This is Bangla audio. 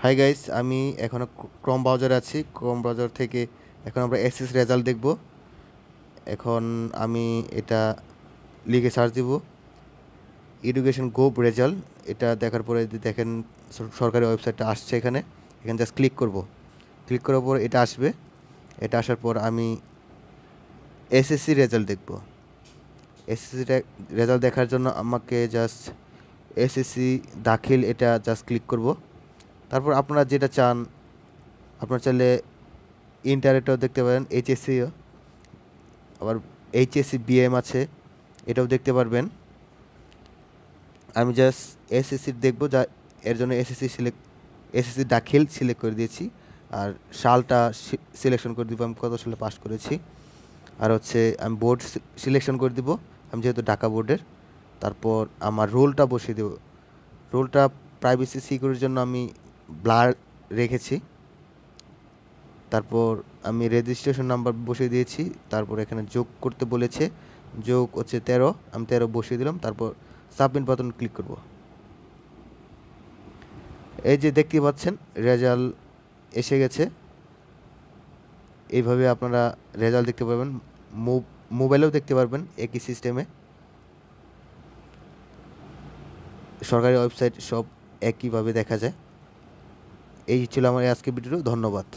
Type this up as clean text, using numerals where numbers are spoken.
হাই গাইস, আমি এখনো ক্রোম ব্রাউজারে আছি। ক্রোম ব্রাউজার থেকে এখন আমরা এসএসসি রেজাল্ট দেখব। এখন আমি এটা লিখে সার্চ দিব, এডুকেশন গোভ রেজাল্ট। এটা দেখার পরে যদি দেখেন সরকারি ওয়েবসাইটটা আসছে, এখানে এখানে জাস্ট ক্লিক করব। ক্লিক করার পর এটা আসবে। এটা আসার পর আমি এসএসসি রেজাল্ট দেখব। এসএসসি রেজাল্ট দেখার জন্য আমাকে জাস্ট এসএসসি দাখিল এটা জাস্ট ক্লিক করব। তারপর আপনারা যেটা চান, আপনার চাইলে ইন্টারেটাও দেখতে পারেন, এইচএসসিও, আবার এইচএসসি বিএম আছে, এটাও দেখতে পারবেন। আমি জাস্ট এসএসসি দেখব, যা এর জন্য এসএসসি দাখিল সিলেক্ট করে দিয়েছি। আর সালটা সিলেকশন করে দিব, আমি কত সালে পাস করেছি। আর হচ্ছে আমি বোর্ড সিলেকশন করে দিব, আমি যেহেতু ঢাকা বোর্ডের। তারপর আমার রোলটা বসিয়ে দেব। রোলটা প্রাইভেসি সিকিউরিটির জন্য আমি ব্লার রেখেছি। তারপর আমি রেজিস্ট্রেশন নাম্বার বসিয়ে দিয়েছি। তারপর এখানে যোগ করতে বলেছে, যোগ হচ্ছে 13, আমি 13 বসিয়ে দিলাম। তারপর সাবমিট বাটন ক্লিক করব। এই যে দেখতে পাচ্ছেন রেজাল্ট এসে গেছে। এইভাবে আপনারা রেজাল্ট দেখতে পারবেন, মোবাইলেও দেখতে পারবেন একই সিস্টেমে। সরকারি ওয়েবসাইট সব একইভাবে দেখা যায়। এই ছিল আমার আজকের ভিডিও। ধন্যবাদ।